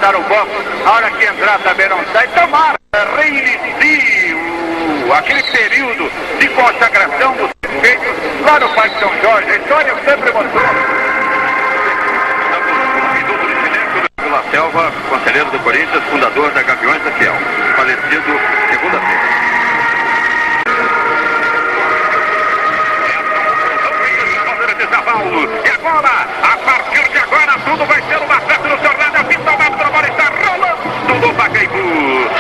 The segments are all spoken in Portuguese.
botar o bloco, a hora que entrar também não sai, tomara, reinicie aquele período de consagração dos feitos lá no Parque São Jorge. A história sempre mostrou. Minuto de silêncio do Vila Selva, conselheiro do Corinthians, fundador da Gaviões da Fiel, falecido segunda-feira. E agora, a partir de agora, tudo vai ser uma festa no torneio. A pista da bola está rolando no Pacaembu.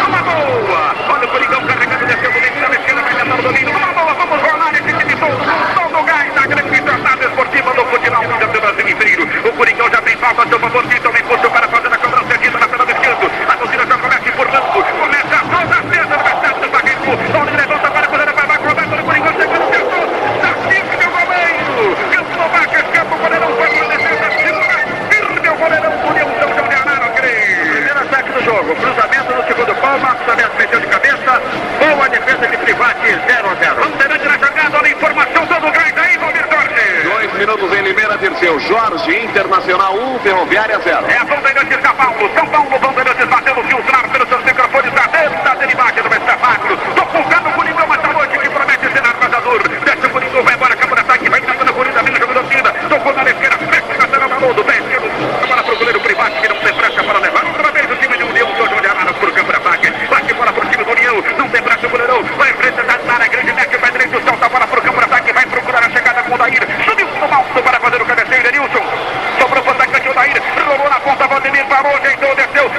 Uma boa. Olha o Coringão carregando, descendo dentro da esquerda, vai tentar o domínio. Uma boa, vamos rolar esse time todo o gás da grande jornada esportiva do futebol do Brasil inteiro. O Coringão já tem falta a seu favor, quem também puxou para fazer a cobrança aqui na pela esquerda. A torcida já começa empurrando, começa toda a cesta no estádio do Pacaembu. Olha, ele levanta para a coleira, vai Roberto do Coringão chegando, tentou. Escapa o goleirão, foi para a defesa, firme o goleirão do União São João de Arara, primeiro ataque do jogo, cruzamento no segundo pau, Marcos Alberto meteu de cabeça, boa defesa de Privati, 0-0. Lanterante na jogada, olha a informação, todo o gás aí, Valdir Jorge. 2 minutos em Limeira, Dirceu, Jorge, Internacional 1, Ferroviária 0. É a Bandeirantes São Paulo, Bandeirantes batendo filtrar pelos seus microfones, da derivação do espetáculo, tocando o Coringão esta noite, que promete ser arrasador, desce o Coringão, vai embora, campo de ataque, vai tentando a corrida, vem o jogador Tida, tocou na esquerda, fecha, lateral na mão do pé esquerdo, agora para o goleiro Privati, que não tem pressa para levar, outra vez o time de União, São João de Arara, por campo de ataque, bate bola para o time do União, não tem pressa o goleirão, vai em frente da área grande, mete o pé direito, solta a bola para o campo de ataque, vai procurar a chegada com o Daír, subiu no alto para fazer o cabeceio, Denilson, sobrou para o atacante o Daír, rolou na ponta, Valdemir, parou, ajeitou, desceu,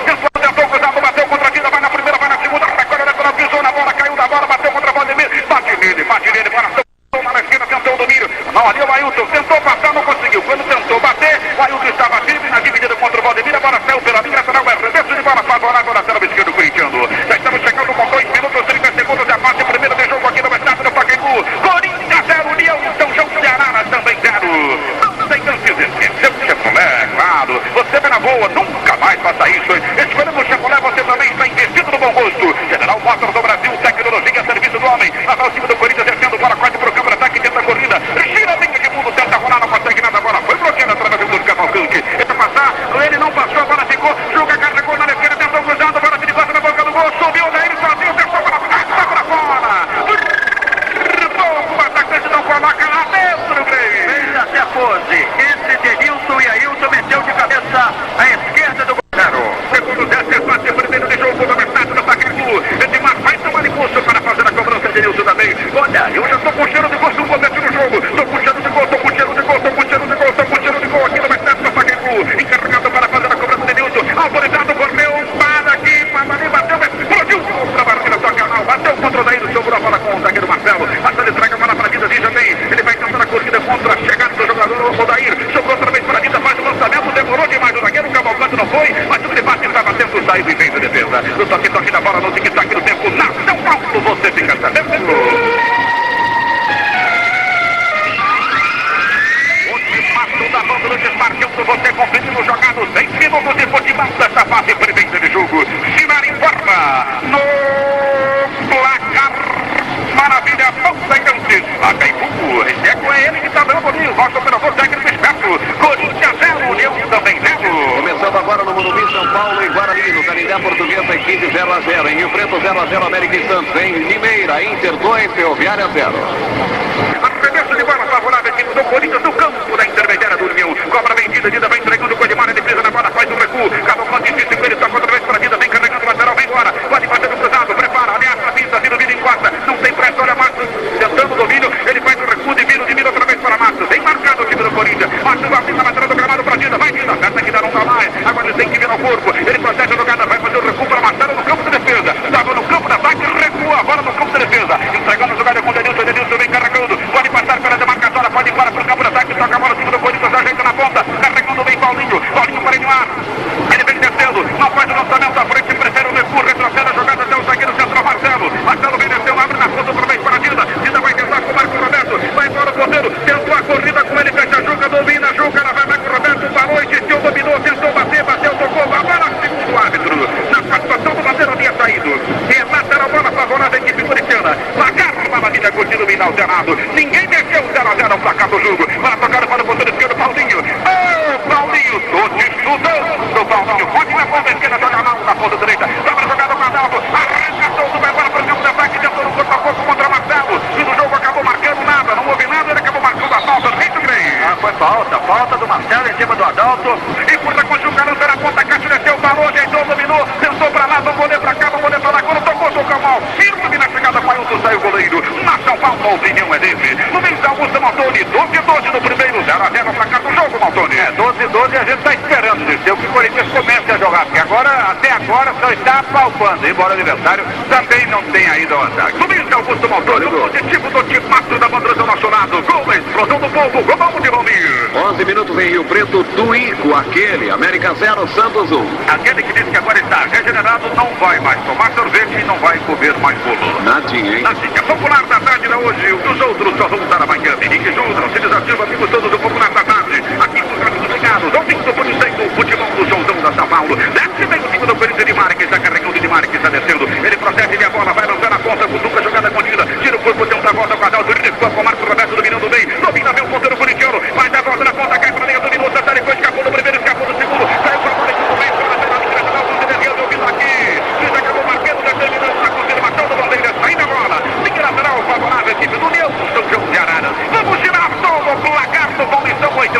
tentou cruzado, bateu contra a vida, vai na primeira, vai na segunda, recolhe, pisou na bola, caiu da bola, bateu contra o Valdemir, bate nele, bora, toma na esquerda, tentou o domínio, não, ali o Ailton, tentou passar, não conseguiu, quando tentou bater, o Ailton estava firme na dividida contra o Valdemir, a bola saiu pela linha, será o arremesso de bola favorável na lateral esquerda do Corintiano. Já estamos chegando com 2 minutos, 30 segundos, a fase primeira de jogo aqui no estádio do Pacaembu. Corinthians 0, União São João de Arara também 0. Não tem chances, esqueceu o Chapulé, claro. Você vê na boa, nunca mais faça isso. Esperando o Chapulé, você também está investido no bom gosto. General Motors do Brasil, tecnologia, serviço do homem. Lá o time do Corinthians descendo, bola quase para o campo de ataque, tenta a corrida. Gira a linha de fundo, tenta rolar, não consegue nada. A bola foi bloqueada através do Cavalcante. Tenta passar, ele não passou, a bola ficou. Joga, carregou na esquerda, tentou cruzado, bola perigosa na boca do gol. Subiu daí, sozinho, tentou para fora. O atacante não coloca lá dentro, Grêmio. Fez até a pose. Entre Denilson e Ailton meteu de cabeça à esquerda do goleiro. Segundo 10, fase primeiro de jogo do estádio do Pacaembu. Edmar vai tomar impulso para fazer a cobrança de Denilson também. Olha, eu já estou com cheiro de gol no começo do jogo. Estou com cheiro de gol, estou com cheiro de gol, estou com cheiro de gol, estou com cheiro de gol aqui no estádio do Pacaembu. Encarregado para fazer a cobrança de Denilson. Autorizado, correu, para aqui, ali, bateu, explodiu contra a barreira do canal. Bateu contra o Daír, sobrou a bola com o zagueiro Marcelo. Ele traga a bola para a vida, já tem. Ele vai tentando a corrida contra a chegada do jogador Odair. Sobrou outra vez para a vida, faz o lançamento, demorou demais o zagueiro, o Cavalcante não foi, mas o debate estava tendo saído e fez a defesa. No toque da bola, no tic-tac do tempo, na São Paulo, você fica sabendo. Da banda do Desmarquilson, você conferindo jogado 6 minutos de futebol desta fase primeira de jogo. Sinar informa no placar. Maravilha, Bandeirantes, Pacaembu. Esse é ele que está dando o nosso operador técnico esperto. Corinthians 0, União também 0. Começando agora no Morumbi, São Paulo e Guarani, no Canindé Portuguesa, equipe 0-0. Em Rio Preto, 0-0, América e Santos. Em Limeira, Inter 2, Ferroviária 0. Arremesso de bola favorável, equipe do Corinthians no campo da intermediária do União. Cobra vendida, Dida vai entregando com o Edmar, ele pisa na bola, faz o recuo. Cavalcante difícil, ele toca outra vez para a Dida, vem carregando o lateral, vem embora. Pode fazer o cruzado, prepara, ameaça a pista, vira em quarta. Não tem pressa, olha Marcos, tentando o domínio. Ele faz o recuo, divino outra vez para Marcos. Bem marcado o time do Corinthians. Marcos vai na lateral do gramado para a Dida, vai Dida, perna que dá não tá lá. Agora ele tem que vir ao corpo. Ele protege a jogada, vai fazer o recuo para Marcelo no campo de defesa. Estava no campo de ataque, recua agora no campo de defesa. Entregando a jogada com o Denilson vem carregando. Pode passar pela demarcatória, pode ir para o campo de ataque, toca a bola, o time do Corinthians ajeita na ponta, carregando bem Paulinho para Edmar. Ele vem descendo, não faz o lançamento à frente, prefere o recuo, retrocede a jogada até o zagueiro central Marcelo vem descendo, abre na ponta, outra vez para a Dida vai tentar com o Marco Roberto, vai embora o ponteiro, tentou a corrida com ele, fecha a Juca, domina a Juca, ela vai Marco Roberto, parou, insistiu, dominou, tentou bater, tocou, a bola, segundo o árbitro, na participação do lateral havia saído, e lateral bola favorável à equipe corintiana, placar, maravilha, continua inalterado, ninguém mexeu 0-0 o placar do jogo, para tocar para o ponteiro esquerdo, Paulinho, Paulinho, tô te estudando. não está palpando, embora o adversário também não tenha ido ao ataque. Luiz Augusto Montoro, o positivo do timaço da bandeira do nosso lado. Gol, explosão do povo, gol de Valmir. 11 minutos em Rio Preto, Tuico, aquele, América 0, Santos 1. Aquele que disse que agora está regenerado não vai mais tomar sorvete e não vai comer mais bolo. Nadinha, hein? Nadinha. Popular da tarde da hoje, os outros só vão dar amanhã. Henrique Júnior, se desativa, amigos todos do Popular da tarde. Aqui por trás dos ligados, ouvindo do futebol do Joãozão da São Paulo. Desce bem o time do Corinthians de Marques, está carregando de Marques, está descendo. Ele protege a bola, vai lançar na ponta, cutuca a jogada contida. Tira o corpo, tem um volta com a Dalto, ele ficou com o Marcos Roberto dominando bem. Domina bem o ponteiro corintiano, vai dar a volta na ponta, cai para dentro, dominou, Sassaricou, escapou do primeiro, escapou do segundo. Saiu para a bola, que começa, vai pegar o ingresso, Dalto, Cineviano, ouvindo aqui. Ele acabou marcando, determinando a confirmação do Palmeiras, saindo a bola. Linha lateral, favorável, equipe do União, São João de Araras. Vamos girar todo o placar do Paulistão, 8,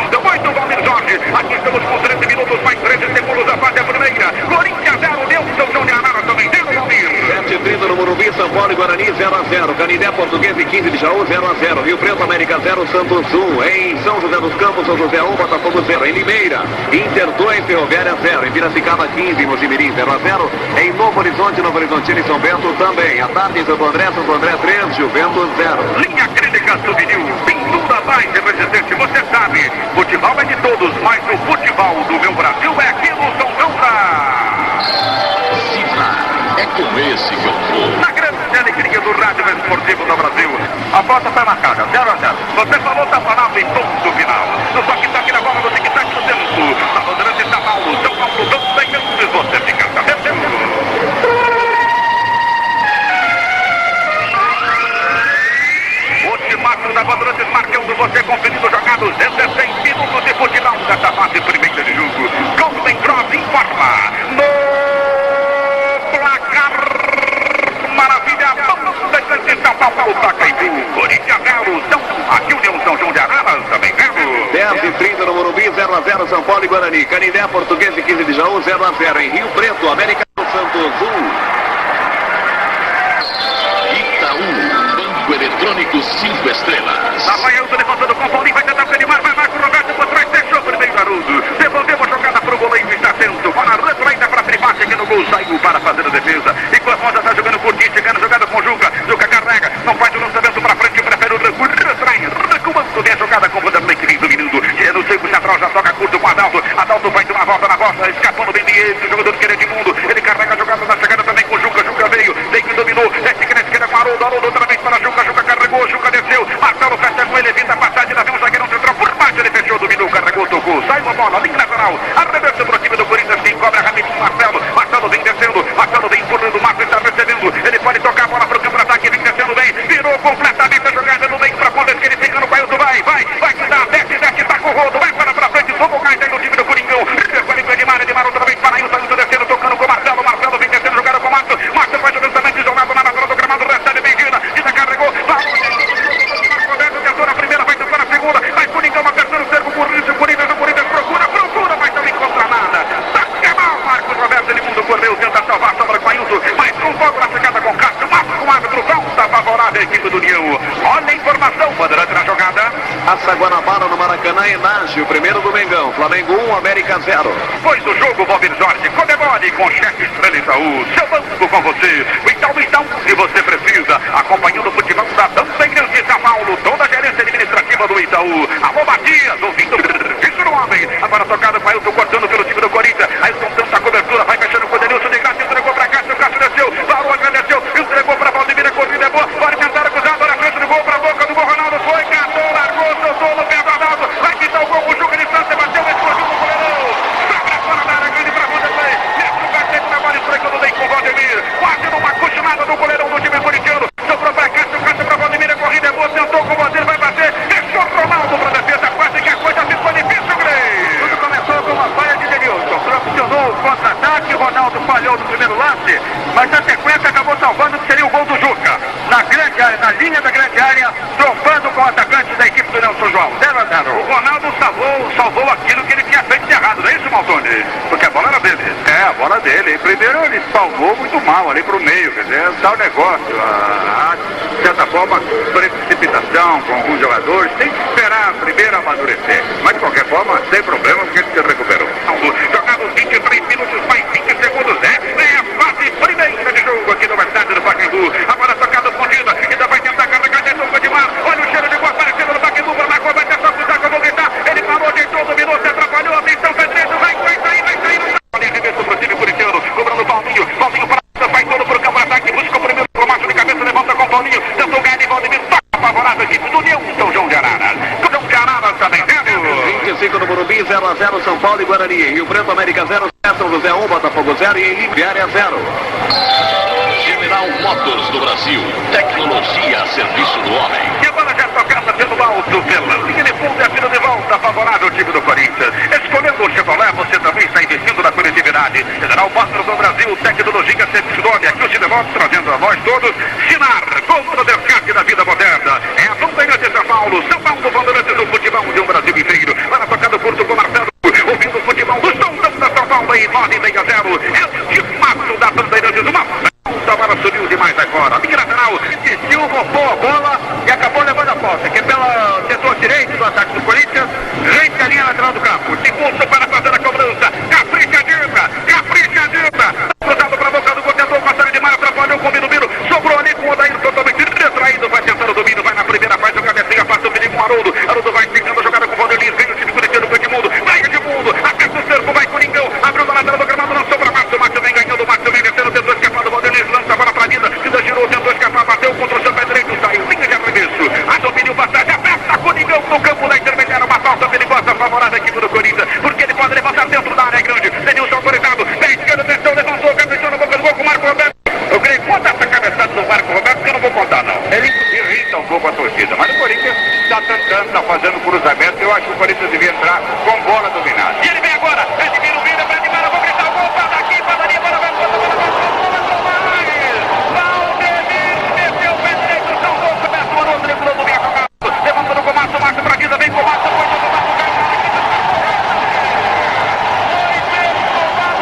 Valmir Jorge. Aqui estamos com 13 minutos, mais 13 segundos da fase primeira. Corinthians 0, União, São João de Araras também, 0, Valmir. 7h30 no Morumbi, São Paulo e Guarani 0-0. Canindé, Português e 15 de Jaú 0-0. Rio Preto, América 0, Santos 1. Em São José dos Campos, São José 1, Botafogo 0. Em Limeira, Inter 2, Ferroviária 0. Em Piracicaba 15, Mojimirim 0-0. Em Novo Horizonte, Novo Horizontino e São Bento também. À tarde, Santo André 3, Juventus 0. Linha clínica Souvenir, pintura mais resistente, você sabe. Futebol é de todos, mas o futebol do meu Brasil é aqui no São João da... É com esse que eu vou. Na grande alegria do rádio esportivo do Brasil, a volta foi marcada, 0-0. Você falou, tá falando em ponto final. No toque-toque na bola do tic-tac do tempo. Na bandeira de São Paulo, também antes você fica sabendo. O timaço da Bandeirantes marcando você conferindo jogados 16 minutos de futebol dessa fase primeira de jogo. Golden Cross informa no placar. Maravilha, de São Paulo, Pacaembu, Corinthians 0, aqui o União São João de Araras também 0. 10h30 no Morumbi, 0-0, São Paulo e Guarani. Canindé, Português e 15 de Jaú 0-0. Em Rio Preto, América Santos 1. Itaú, Banco Eletrônico 5 estrelas. Apanhando, levantando com o Paulinho, vai tentar perimar, vai Marco Roberto por trás, deixou primeiro Haroldo. Devolveu a jogada para o goleiro, está atento. Para a retraída para a privada, aqui no gol, saiu para fazer a defesa. E com a Fonda está jogando por ti, chegando, jogada com o Juca. Juca carrega, não faz o lançamento para frente, prefere o retrai, recuando bem a jogada com o Vanderlei, que vem dominando. No seco central, já toca curto com o Adalto. Adalto vai de uma volta na bosta, escapando bem de o jogador que querer de mundo. Ele carrega a jogada na chegada também com o Juca. Juca veio que dominou, desce que na esquerda com o Haroldo. Haroldo outra vez para Juca. Juca carregou, Juca desceu. Marcelo fecha com ele, evita a passagem, lá vem um zagueirão central por baixo, ele fechou, dominou, carregou, tocou. Saiu a bola, linha lateral. Arremesso pro time do Corinthians, quem cobra rapidinho, Marcelo. Marcelo vem descendo, Marcelo vem empurrando, Marcelo está recebendo. Ele pode tocar a bola para o campo de ataque, vem descendo bem. Virou completamente a jogada no meio para ponta esquerda, fica no Pailton, vai que dá, desce, tá com o rodo, vai para frente, tomou gás aí no time do Coringão. Recuerda de Mar outra vez para Ailton, descendo, tocando com o Marcelo. Marcelo vem descendo, jogada com o Márcio. Márcio faz o lançamento isolado na lateral do gramado, recebe bem Gina, Gina carregou, Marco Roberto tentou na primeira, vai tentar na segunda, vai Coringão apertando o cerco, o Corinthians procura, mas não encontra nada. Taca mal, Marcos Roberto, ele mundo correu, tenta salvar a sobra com Ailton, mas com fogo na chegada com Castro, Marcos com o árbitro, volta favorável a equipe do União. Olha a informação, Bandeirante na jogada. Passa Guanabara no Maracanã, Enage, o primeiro do Mengão. Flamengo 1, América 0. Depois do jogo, Valmir Jorge, comemore com chefe Estrela Itaú. Seu banco com você. O Itaú, se você precisa. Acompanhando o futebol da Bandeirantes de São Paulo. Toda a gerência administrativa do Itaú. Alô, Matias, ouvindo isso no homem. Agora tocado para Ailton, cortando pelo time do Corinthians. Ailton tenta a cobertura, vai fechando com o Denilson de graça, entregou para Cássio, Cássio desceu, parou, agradeceu, entregou para Valdemir, a corrida é boa, pode tentar cruzar, na frente do gol, para a boca do gol, Ronaldo foi, catou, largou, soltou no pé do Ronaldo, vai quitar o gol, o Juca de distância, bateu, explodiu o goleirão, saca fora da área, grande para Vanderlei, mete o cacete na bola, esfregando bem com o Valdemir, quase numa cochilada do goleirão do time corintiano, sobrou para Cássio, Cássio para Valdemir, a corrida é boa, tentou com o Valdemir, vai bater, deixou o Ronaldo para a defesa, quase que a coisa ficou difícil, Grey. Tudo começou com uma falha de Denilson, proporcionou o contra-ataque, o Ronaldo falhou no primeiro lance, mas na sequência acabou salvando que seria o gol do Juca, na grande área, na linha da grande área, trombando com o atacante da equipe do Nelson João, 0-0. O Ronaldo salvou aquilo que ele tinha feito de errado, não é isso, Maltoni? Porque a bola era dele. É, a bola dele. Primeiro ele salvou muito mal ali pro meio, quer dizer, tal negócio, de certa forma, precipitação com alguns jogadores, tem que esperar primeiro amadurecer. Mas de qualquer forma, sem problema, porque ele se recuperou. Jogado 23 minutos, mais 20 segundos, é Guarani. Rio Preto, América 0, São José 1, Botafogo 0 e em Libéria 0. General Motors do Brasil. Tecnologia a serviço do homem. E agora já tocada pelo alto, pela linha de fundo, é a vida de volta favorável ao time do Corinthians. Escolhendo o Chevrolet, você também está investindo na coletividade. General Motors do Brasil, tecnologia a serviço do homem. Aqui o time de volta, trazendo a nós todos. Sinar, contra o descarte da vida moderna. É a Bandeirantes de São Paulo. São Paulo, Bandeirantes do futebol de um Brasil inteiro. Vai na tocada curto com Marcelo. Ouvindo o futebol do São da São Paulo em 9,60. É o timaço da Bandeirantes. Uma agora subiu demais agora. Linha lateral, insistiu, roubou a bola e acabou levando a falta. Que pelo setor direito do ataque do Corinthians, rente a linha lateral do campo. Segundo para fazer a cobrança. Capricha Dilma, capricha Dilma. Cruzado para a boca do goleador, passando de mar, atrapalhou com o Birubiru. Sobrou ali com o Odair totalmente retraído. Vai tentando o domínio, vai na primeira, faz o cabecinha, passa o perigo com o Haroldo. Haroldo vai tentando a jogada com o Vanderlei. Vem o time corintiano com Edmundo. Vai Edmundo, aperta o cerco, vai Coringão. Abriu na lateral do gramado, não sobra Márcio. Márcio vem ganhando, Márcio vem vencendo, tentou escapar do Vanderlei. Lança a bola pra Nida, Nida girou, tentou escapar, bateu contra o seu pé direito, saiu, linha de arremesso, a domínio passagem, aperta Coringão no campo da intermediária, uma falta perigosa, favorável à equipe do Corinthians, porque ele pode levantar dentro da área grande, Denilson autorizado, pé esquerdo, desceu, levantou, cabeçou na boca do gol com o Marco Roberto. Eu creio que conta essa cabeçada do Marco Roberto, que eu não vou contar não. Ele irrita um pouco a torcida, mas o Corinthians está tentando, está fazendo cruzamento, eu acho que o Corinthians devia entrar com bola dominada. E ele vem agora, Edmiro vira para Edmiro, eu vou gritar o gol, para daqui, para ali, para lá, levantando com o Márcio, Márcio pra Guida, vem com o Márcio, foi todo o Márcio,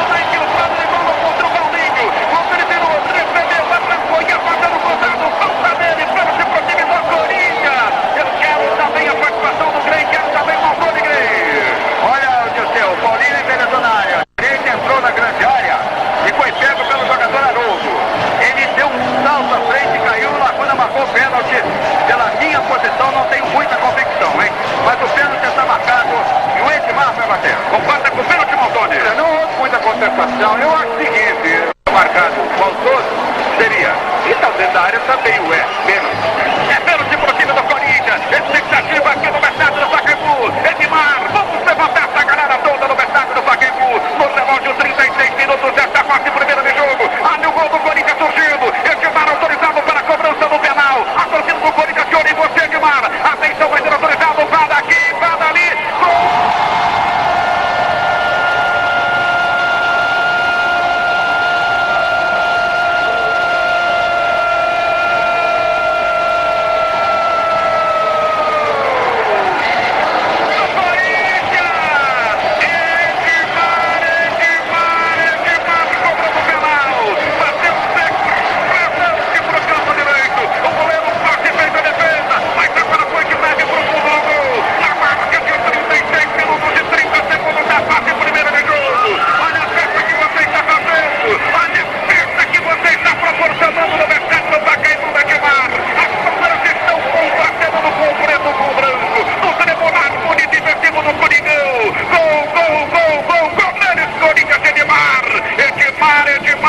vai infiltrado, levando contra o Paulinho, quando ele virou, recebeu, atrancou e afastando o cruzado, falta dele, pênalti pro time do Corinthians. Eu quero também a participação do Grey, quero também o autor de Grey. Olha o Dirceu, o Paulinho enveredou na área, ele entrou na grande área e foi pego pelo jogador Haroldo. Ele deu um salto à frente, caiu, Laguna marcou o pênalti. Pela minha posição não tenho muita convicção, hein? Mas o pênalti está marcado e o Edmar vai bater. Concorda com o pênalti, Maldoni? Não houve muita contestação. Eu acho o seguinte, marcado Maldoso seria. E está dentro da área também o pênalti. É pênalti para o time do Corinthians. Expectativa aqui no Mercado do Pacaembu. Edmar, vamos levantar essa galera toda no Mercado do Pacaembu. No relógio, 36 minutos desta fase primeira de jogo. Olha o gol do Corinthians surgindo. Edmar autorizado para a cobrança do penal. A torcida do Corinthians de olho em você, Edmar. Atenção, vai ser autorizado. Vá daqui, vá dali. Gol!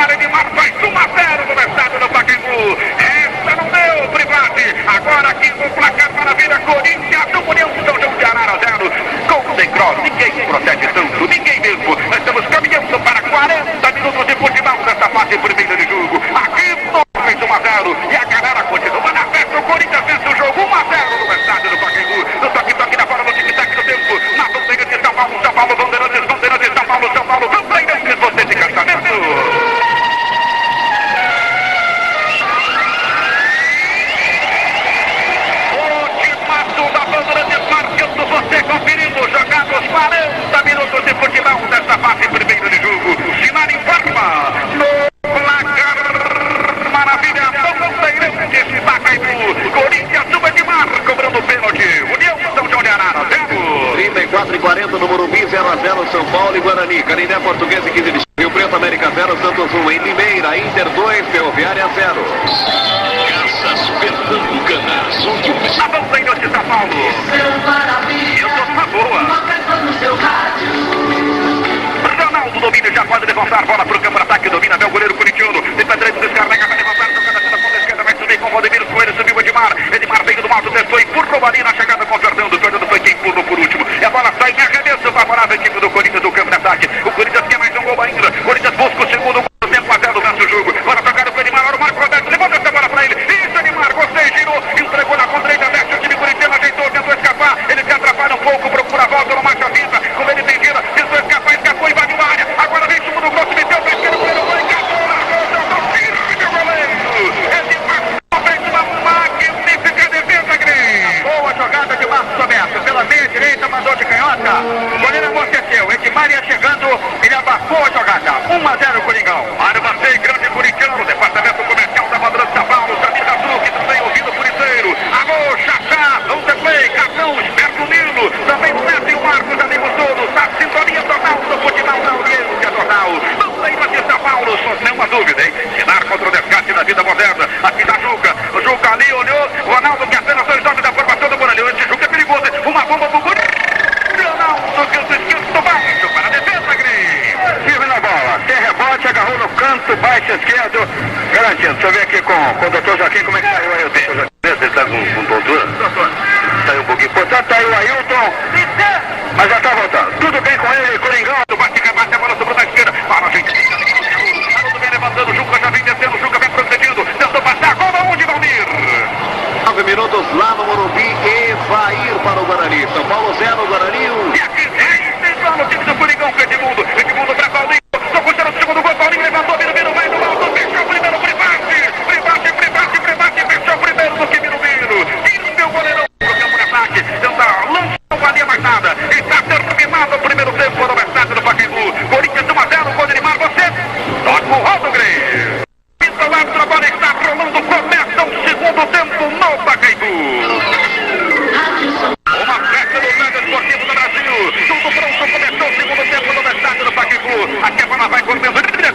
Edmar faz 1-0 no Mercado do Pacaembu. Essa não deu, Privati. Agora aqui no placar para a vida Corinthians, no União São João de Arara 0. Golden Cross, ninguém protege tanto, ninguém mesmo. Nós estamos caminhando para 40 minutos de futebol nessa fase primeira de jogo. Aqui no fez 1-0 e a galera continua na festa. O Corinthians vence o jogo 1-0 no Mercado do Pacaembu. No toque na bola, no tic-tac do tempo. Na Bandeirantes de São Paulo, São Paulo, Bandeirantes, Bandeirantes, São Paulo, São Paulo, Bandeirantes, você de cantamento. Você conferindo, jogados 40 minutos de futebol desta fase primeira de jogo. Sinar informa no placar maravilha. Bandeirantes Pacaembu. Corinthians sube de mar, cobrando pênalti. União São João de Arara 0. 34 e 40 no Morumbi, 0-0 São Paulo e Guarani. Canindé Portuguesa e 15 de Rio Preto, América 0, Santos 1. Em Limeira, Inter 2, Ferroviária 0. Casas Pernambucanas, onde o A Bandeirantes de São Paulo. Eu tô numa boa. Ronaldo domina, já pode levantar a bola para o campo de ataque, domina até o goleiro corintiano. Tem para direito, descarrega, vai levantar, jogada na ponta esquerda, vai subir com o Valdemiro Coelho, subiu o Edmar. Edmar veio do alto, testou, empurrou ali na chegada com o Fernando. O Fernando foi quem empurrou por último. E a bola sai em arremesso favorável à equipe do Corinthians do campo da contra-ataque. O Corinthians quer mais um gol ainda. O Corinthians busca o segundo gol do tempo, 1-0 durante o jogo. Bora tocar o Edmar, olha o Marco Roberto, levanta essa bola pra ele. Isso, Edmar, gostei, girou, entregou na contra-direita, desce o time corintiano, ajeitou, tentou escapar. Ele se atrapalha um pouco, procura a volta no marcha-vida. Como ele tem vida, tentou escapar, escapou, invadiu a área. Agora vem segundo gol, se meteu pra esquerda, o goleiro foi, encaixou, largou, soltou, firme o goleiro. Edmar, fez uma magnífica defesa, Grêmio. Boa jogada de Marcos Roberto, pela meia direita, mandou de canhota. O goleiro amorteceu, Edmar ia chegando, ele abafou a jogada. 1-0 Coringão. Armacei, grande corintiano, departamento comercial da Bandeira de São Paulo, camisa azul, que também ouvido por inteiro. Alô, Chachá, Underplay, Cartão, Esperto Nilo, também o Neto e o Marcos, amigos todos, na sintonia total do futebol da audiência total. Vamos aí para São Paulo, só nenhuma dúvida, hein? Sinar contra o desgaste da vida moderna. Aqui está Juca, o Juca ali olhou, Ronaldo que apenas 2 homens da formação do Moralhão. Esse Juca é perigoso, uma bomba pro gol. Ronaldo, que o esquerdo baixo para a defesa, Gris. Firme na bola, tem rebote, agarrou no canto, baixo esquerdo, garantido. Deixa eu ver aqui com o doutor Joaquim, como é que saiu aí o doutor Joaquim? Ele está com tontura? Saiu um pouquinho. Portanto, tá aí o Ailton, mas já tá voltando. Tudo bem com ele, Coringão. Bate a bola sobrou na esquerda. Para a gente. Tudo bem levantando, o Juca já vem descendo, o Juca vem procedindo. Tentou passar, gol aonde, Valmir? 9 minutos lá no Morumbi, Evair para o Guarani. São Paulo 0, Guarani 1. E aqui tem lá no time do Coringão com Edmundo. Edmundo para Paulinho. Tô puxando o segundo gol, Paulinho levantou, Birubiru vai no alto, fechou o primeiro, private, fechou o primeiro do que Birubiru. Tira o goleirão pro campo de ataque. Tenta lançar ali a mais nada. Está terminado o primeiro tempo no estádio do Pacaembu. Corinthians 1-0, gol de Neymar, você toca o rodo, Grêmio. Pinta o árbitro, a bola está rolando, começa o segundo tempo no Pacaembu. Uma festa do Grande Esportivo do Brasil. Tudo pronto, começou o segundo tempo no estádio do Pacaembu. Aqui a bola vai correndo.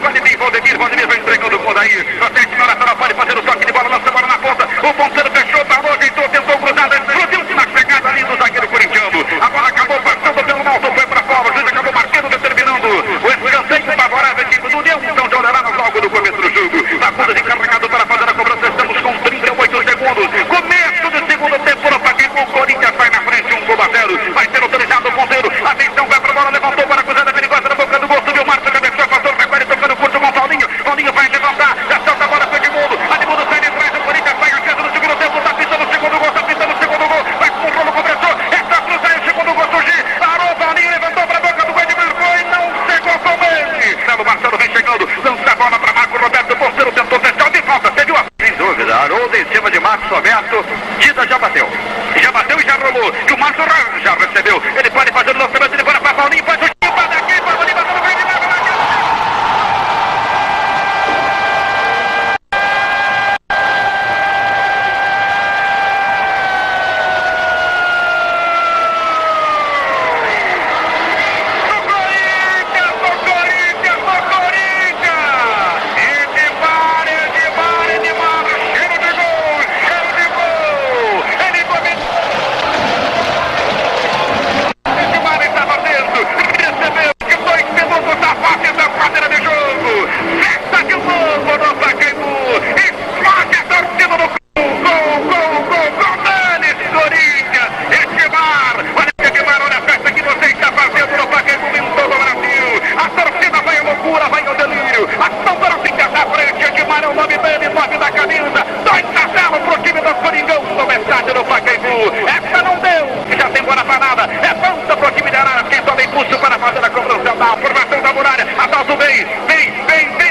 Valdemir vai entregando o Odair. Até que Nacional pode fazer o toque de bola, lança a bola na ponta. O ponteiro fechou, parou, ajeitou, tentou cruzar, explodiu na pegada ali do zagueiro corintiano. A bola acabou passando pelo alto, foi para fora. O juiz acabou marcando, determinando o escanteio favorável à equipe do União. Então de olhar logo no começo do jogo. Fagundes encarregado para fazer a cobrança. Estamos com 38 segundos. Começo do segundo tempo no Pacaembu. Corinthians vai na frente, 1-0. Vai ser autorizado o ponteiro. Atenção, vai para a bola, levantou para a cruzada perigosa na boca do gol. Subiu o Marcos, cabeçou, passou, vai tocando curto com o Paulinho. Paulinho vai levantar, já solta a bola para Edmundo. Edmundo sai de trás, o Corinthians vai achando no segundo tempo. Tá pintando o segundo gol, vai com o rolo, compressor. Essa cruza aí, o segundo gol surgir. Parou, Paulinho, levantou para a boca do gol, Edmar foi, não chegou com ele. Marcelo vem chegando, lança a bola para Marco Roberto. O ponteiro tentou fechar de falta, teve uma. Sem dúvida, Haroldo em cima de Marcos Roberto. Dida já bateu e já rolou. E o Marcos já recebeu. Ele pode fazer o lançamento, ele bora para Paulinho, faz o chute para daqui, Paulinho bateu no meio de lado. Essa não deu, já tem bola para nada. É ponta pro time de Arara. Quem toma impulso para fazer a cobrança da formação da muralha. Adalto vem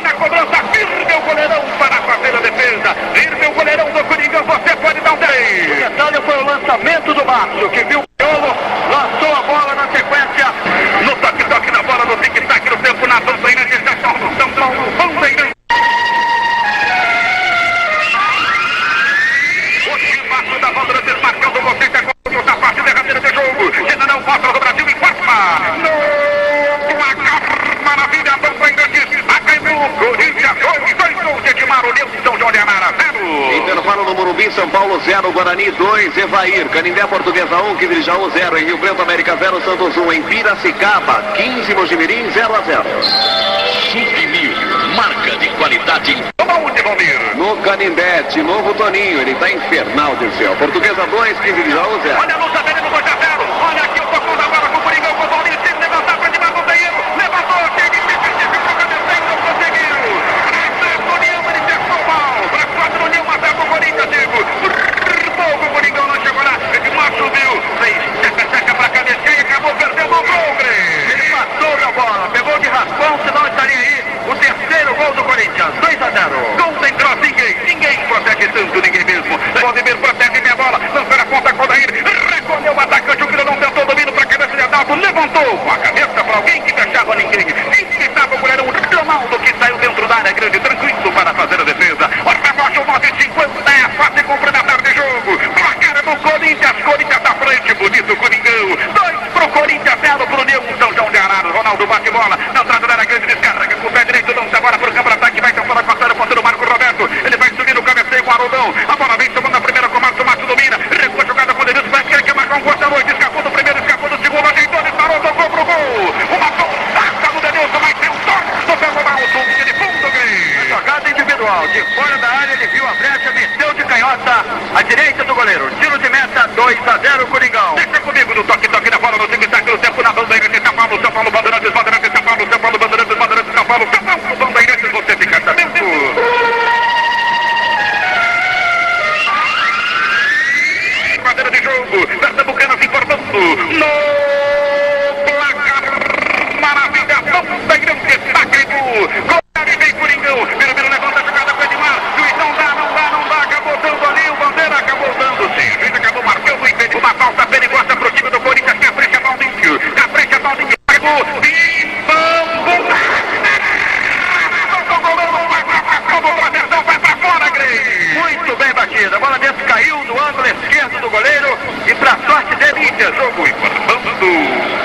na cobrança. Firme o goleirão para fazer a defesa. Firme o goleirão do Coringão. Você pode dar um 10. O detalhe foi o lançamento do Márcio, que viu o Piolo, lançou a bola na sequência. No toque na bola, no tic-tac, no tempo na Bandeirante. Já está no São Paulo, Bandeirante. O da Bandeirante marcando você, na parte derradeira do jogo. General Costa do Brasil em quarta. Maravilha, Bandeirante. Pacaembu, Corinthians 2 gols de Edmar, União de São João de Arara 0. Intervalo no Morumbi, São Paulo 0, Guarani 2, Evair. Canindé, Portuguesa 1, Quivirijaú 0. Em Rio Preto, América 0, Santos 1. Em Piracicaba, 15, Mojimirim 0-0. Submil, marca de qualidade. Onde, Valmir? No Canindé, de novo Toninho, ele tá infernal de céu. Portuguesa 2, Quivirijaú 0. Olha a luz, tá vendo 2-0. Olha aqui o tocão da bola com o Coringão, com o Valmir. Se levantar para Edmar, não tem erro. Leva com o Haroldo. A bola vem tomando a primeira com o Márcio domina. Recua a jogada com o Denilson. Parece que ele quer marcar um gol da noite. Escapou do primeiro, escapou do segundo. Ajeitou, disparou, tocou pro gol. Uma pancada do Denilson, mas tem um toque do pelo alto. De fundo, Grêmio. Jogada individual. De fora da área, ele viu a brecha, meteu de canhota à direita do goleiro. Tiro de meta, 2-0, Coringão. Deixa comigo no toque da bola. No tic-tac do tempo na bandeira de São Paulo. São Paulo, Bandeirantes, Bandeirantes, São Paulo, São Paulo, Bandeirantes, Bandeirantes, São Paulo. São Paulo, Bandeirantes, você fica sabendo. Bandeira de jogo, Pernambucana se informando no placar. Maravilha, Bandeirantes, Pacaembu. Gol vem Coringão. Biro levanta a jogada com Edmar. Juiz não dá. Acabou dando ali o Bandeira, acabou dando sim. O juiz acabou marcando e fez uma falta perigosa pro time do Corinthians. Capricha Baldinho. Pegou. Vai pra fora, Grêmio. Muito bem batida. A bola dentro caiu no ângulo esquerdo do goleiro. E pra sorte dele, Inter. Jogo informando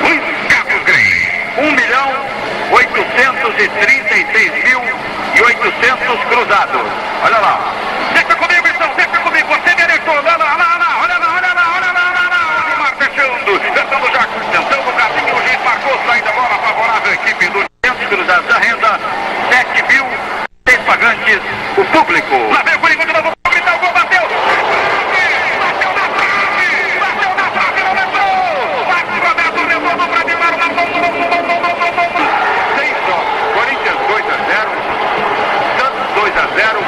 Luiz Carlos Grêmio. 1.836.800 cruzados. Olha lá. Deixa comigo, então, você diretor, olha lá. Mar fechando já, tentando o caminho, o juiz marcou, saída, bola favorável, a equipe do 100 cruzados da renda, 7.000 pagantes, o público. Lá vem o Coringão de novo, gritar o gol, bateu na trave, não lembrou, Marcos Roberto retornou pra Dimar, Sem só, Corinthians 2-0, Santos 2-0,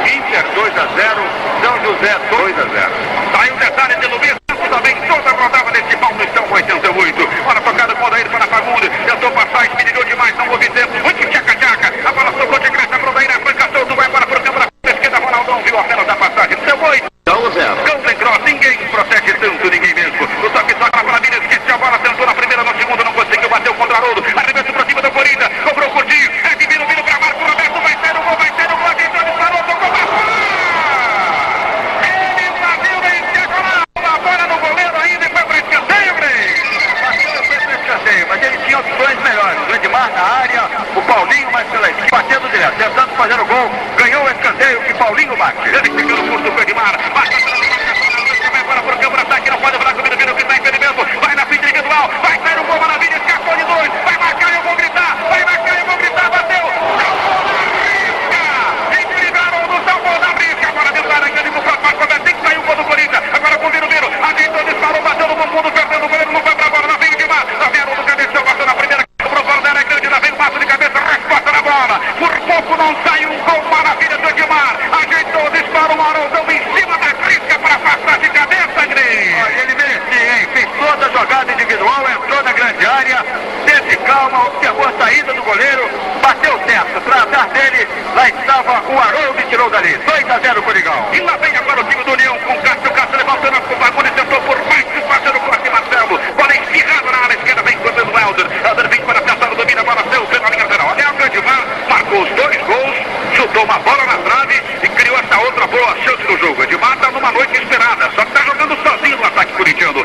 Inter 2-0, São José 2-0. Saiu o detalhe de Luiz Santos também, toda rodada nesse Paulistão 88. Olha, tocada com o Odair para Fagundes, tentou passar, esmirilhou demais, não houve tempo, muito tchaca-tchaca, a bola tocou de graça para o Odair, Franca solto, vai para o campo da esquerda, Ronaldão viu apenas a passagem, deu 8. 1-0. Golden Cross, ninguém protege tanto, ninguém mesmo. O toque para a Maravilha, esqueceu a bola, tentou na primeira, no segundo, não conseguiu, bateu contra Haroldo, arremesso para cima do Corinthians, cobrou o Coutinho, é de Viro para Marco Roberto, vai ser o gol, ajeitou, disparou, tocou para fora. Ele invadiu em diagonal, a bola no goleiro ainda e foi para escanteio, Escanteio, mas ele tinha opções melhores. O Edmar na área, o Paulinho mais pela esquerda, batendo direto, tentando fazer o gol, ganhou o escanteio que Paulinho bate. Ele fica no curso com o Edmar, bate para o campo de ataque, não pode falar com o Viro que está impedimento, vai na frente individual, vai sair o gol, Maravilha, escapou de 2, vai marcar e eu vou gritar, bateu, equilibraram no salvou da risca, agora dentro da área, grande pro próximo, Marco tem que sair o gol do Corinthians, agora com o Viro, ajeitou, disparou, bateu no fundo, perdendo o goleiro, não foi pra bola, lá vem o Edmar, lá vem o cabeceou, bateu na primeira, pro fora da área grande, lá vem o passo de cabeça, resposta na bola, por pouco não sai um gol, Maravilha do Edmar, ajeitou, disparou, o Haroldão em cima da risca para passar de cabeça, Grêmio. Ele merecia, hein? Fez toda a jogada individual, entrou na grande área, teve calma, observou a saída do goleiro, bateu o teto, para atrás dele, lá estava o Haroldo e tirou dali, 2-0 Coringão. E lá vem agora o time do União com Cássio levantando a Fagundes, tentou por baixo, fazendo o corte, Marcelo, bola espirrada na área esquerda, vem cortando o Helder vem para tentar, domina a bola, seu pé na linha lateral, olha o grande Mar, marcou os 2 gols, chutou uma bola na trave e criou essa outra boa chance do jogo. Edmar está numa noite esperada, só que está jogando sozinho no ataque corintiano.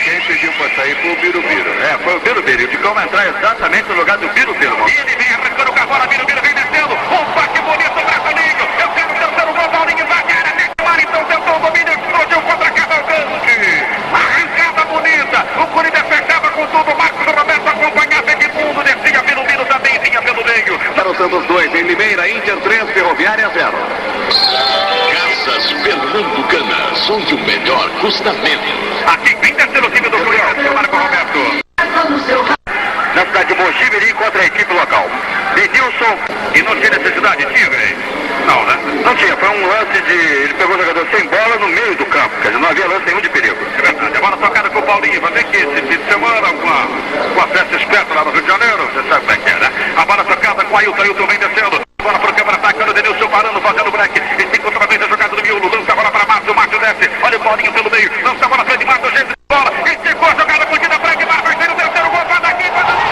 Quem pediu para sair foi o Birubiru. Foi o Birubiru. De como entrar exatamente no lugar do Birubiru. E ele vem arrancando com a bola, Birubiru vem descendo, um passe bonito, Braçoninho, eu quero o terceiro gol, Paulinho invade a área, Neymar então tentou o domínio, explodiu contra a Cavalcante, arrancada bonita, o Corinthians fechava com tudo, Marcos Roberto acompanhava de fundo, descia Birubiru também, vinha pelo meio. Para o Santos 2, em Limeira, Inter 3, Ferroviária 0. Casas Pernambucanas, onde o melhor custa menos. Aqui vem descendo o time do Corinthians, Marco Roberto. Na cidade de Mogi contra a equipe local. Denilson, E não tinha necessidade, tinha, Grey? Não, né? não tinha, foi um lance de... Ele pegou o jogador sem bola no meio do campo, quer dizer, não havia lance nenhum de perigo. É verdade, a bola tocada com o Paulinho, vai ver que esse fim de semana com a festa esperta lá no Rio de Janeiro, você sabe como é que é, né? A bola tocada com o Ailton vem descendo, bola pro câmera atacando, Denilson parando, fazendo break, e tem outra vez a jogada do Miolo, lança a bola para Márcio desce, olha o Paulinho pelo meio, lança a bola para Edmar, do jeito de bola, esticou a jogada, curtida para Edmar, vai sair o terceiro gol, vai daqui, vai daqui.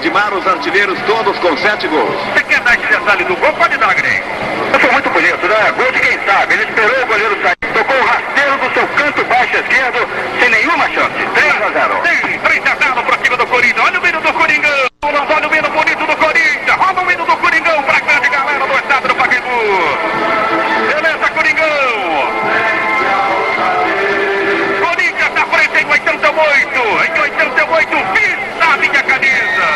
Edmar, os artilheiros todos com 7 gols. Você quer dar esse detalhe do gol? Pode dar, Grêmio. Foi muito bonito, né? Gol de quem sabe. Ele esperou o goleiro sair. Tocou o rasteiro do seu canto baixo esquerdo, sem nenhuma chance. 3-0. 3-0 para cima do Corinthians. Olha o hino do Coringão. Olha o hino bonito do Corinthians. Rola o hino do Coringão para a grande galera do estado do Pacaembu. Beleza, Coringão. Corinthians na frente em 88. Em 88, pisa a minha camisa.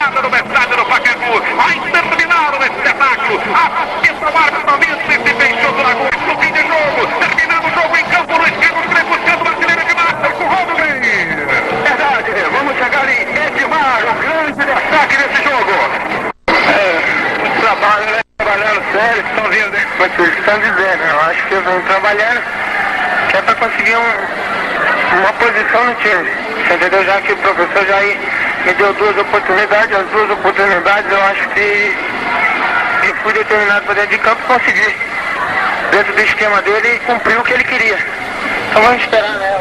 Nada no estádio do Pacaembu. Vai terminar o espetáculo. A pista marca para mim. Se deixou do Lagoa. No fim de jogo. Terminando o jogo em campo. No esquerdo, o Grêmio buscando o artilheiro de massa. Com o Rodo Grêmio. Verdade, vamos chegar em Edmar, o grande destaque desse jogo. Muito trabalho, né? Trabalhando sério, estão vindo, né? Mas eles estão dizendo, eu acho que eu venho trabalhando, que é para conseguir uma posição no time. Você entendeu? Já que o professor Jair me deu 2 oportunidades, as 2 oportunidades eu acho que eu fui determinado para dentro de campo e consegui. Dentro do esquema dele, cumpriu o que ele queria. Então vamos esperar, né?